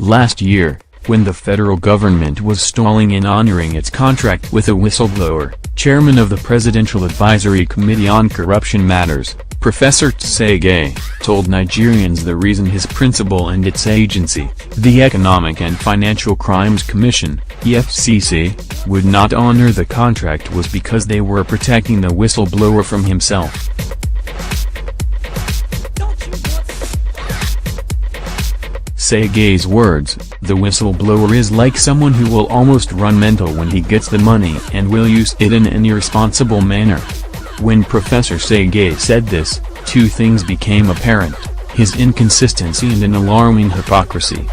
Last year, when the federal government was stalling in honoring its contract with a whistleblower, chairman of the Presidential Advisory Committee on Corruption Matters, Professor Sagay, told Nigerians the reason his principal and its agency, the Economic and Financial Crimes Commission, EFCC, would not honor the contract was because they were protecting the whistleblower from himself. Sagay's words, "The whistleblower is like someone who will almost run mental when he gets the money and will use it in an irresponsible manner." When Professor Sagay said this, two things became apparent: his inconsistency and an alarming hypocrisy.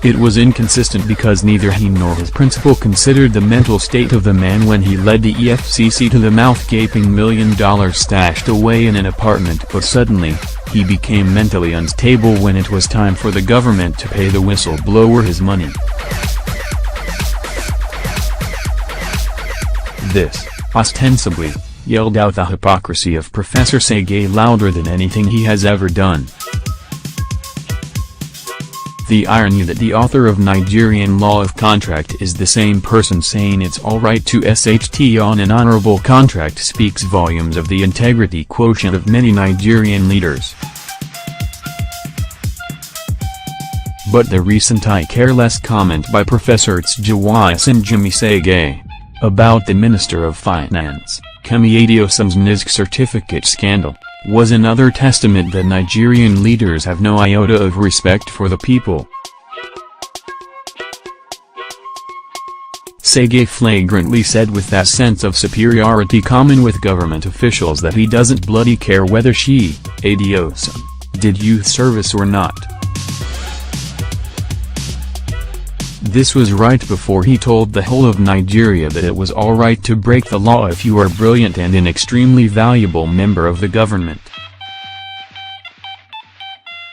It was inconsistent because neither he nor his principal considered the mental state of the man when he led the EFCC to the mouth-gaping $1 million stashed away in an apartment, but suddenly, he became mentally unstable when it was time for the government to pay the whistleblower his money. This, ostensibly, yelled out the hypocrisy of Professor Sagay louder than anything he has ever done. The irony that the author of Nigerian Law of Contract is the same person saying it's alright to SHT on an honorable contract speaks volumes of the integrity quotient of many Nigerian leaders. But the recent careless comment by Professor Adeosun Sagay about the Minister of Finance, Kemi Adeosun's NISC certificate scandal, was another testament that Nigerian leaders have no iota of respect for the people. Sagay flagrantly said with that sense of superiority common with government officials that he doesn't bloody care whether she, Adeosun, did youth service or not. This was right before he told the whole of Nigeria that it was alright to break the law if you are brilliant and an extremely valuable member of the government.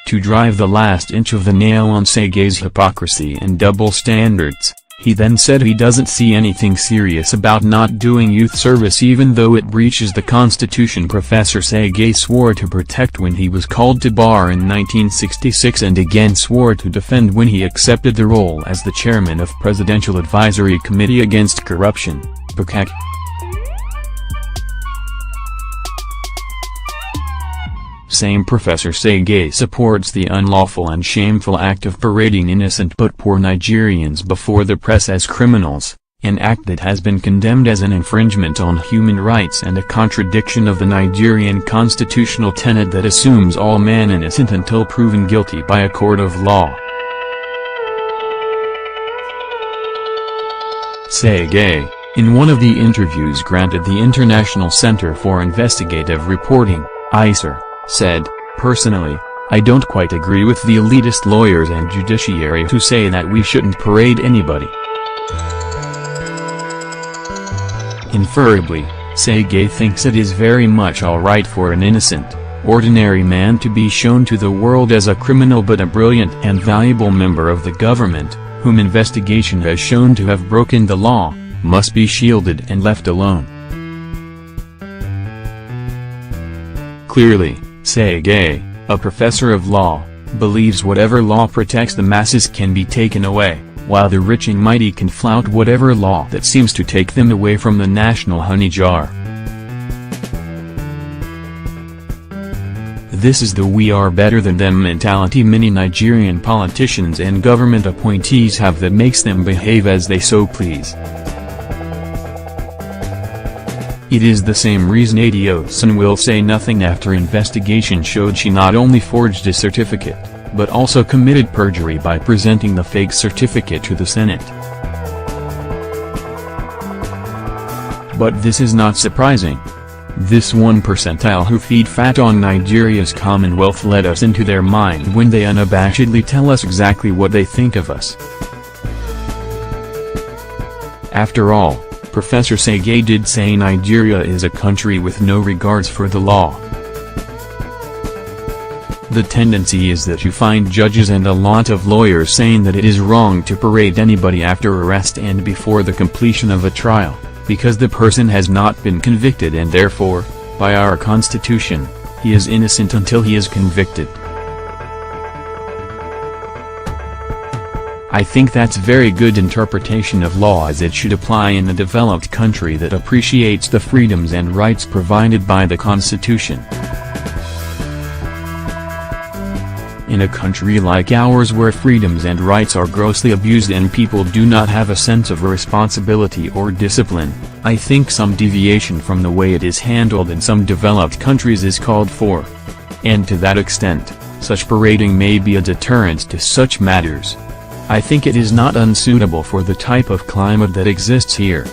To drive the last inch of the nail on Sagay's hypocrisy and double standards, he then said he doesn't see anything serious about not doing youth service even though it breaches the Constitution Professor Sagay swore to protect when he was called to bar in 1966 and again swore to defend when he accepted the role as the chairman of Presidential Advisory Committee Against Corruption, PACAC. Same Professor Sagay supports the unlawful and shameful act of parading innocent but poor Nigerians before the press as criminals, an act that has been condemned as an infringement on human rights and a contradiction of the Nigerian constitutional tenet that assumes all men innocent until proven guilty by a court of law. Sagay, in one of the interviews granted the International Center for Investigative Reporting, ICER, said, "Personally, I don't quite agree with the elitist lawyers and judiciary who say that we shouldn't parade anybody." Inferably, Sagay thinks it is very much alright for an innocent, ordinary man to be shown to the world as a criminal but a brilliant and valuable member of the government, whom investigation has shown to have broken the law, must be shielded and left alone. Clearly, Sagay, a professor of law, believes whatever law protects the masses can be taken away, while the rich and mighty can flout whatever law that seems to take them away from the national honey jar. This is the "we are better than them" mentality many Nigerian politicians and government appointees have that makes them behave as they so please. It is the same reason Adeosun will say nothing after investigation showed she not only forged a certificate, but also committed perjury by presenting the fake certificate to the Senate. But this is not surprising. This 1% who feed fat on Nigeria's Commonwealth let us into their mind when they unabashedly tell us exactly what they think of us. After all, Professor Sagay did say Nigeria is a country with no regards for the law. The tendency is that you find judges and a lot of lawyers saying that it is wrong to parade anybody after arrest and before the completion of a trial, because the person has not been convicted and therefore, by our constitution, he is innocent until he is convicted. I think that's very good interpretation of law, as it should apply in a developed country that appreciates the freedoms and rights provided by the Constitution. In a country like ours where freedoms and rights are grossly abused and people do not have a sense of responsibility or discipline, I think some deviation from the way it is handled in some developed countries is called for. And to that extent, such parading may be a deterrent to such matters. I think it is not unsuitable for the type of climate that exists here.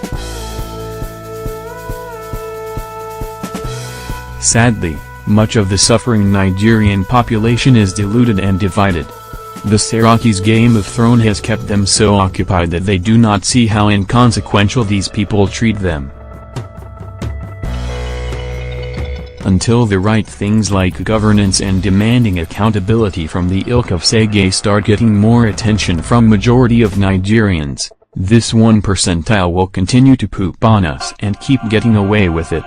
Sadly, much of the suffering Nigerian population is deluded and divided. The Saraki's Game of Thrones has kept them so occupied that they do not see how inconsequential these people treat them. Until the right things like governance and demanding accountability from the ilk of Sagay start getting more attention from majority of Nigerians, this 1 percentile will continue to poop on us and keep getting away with it.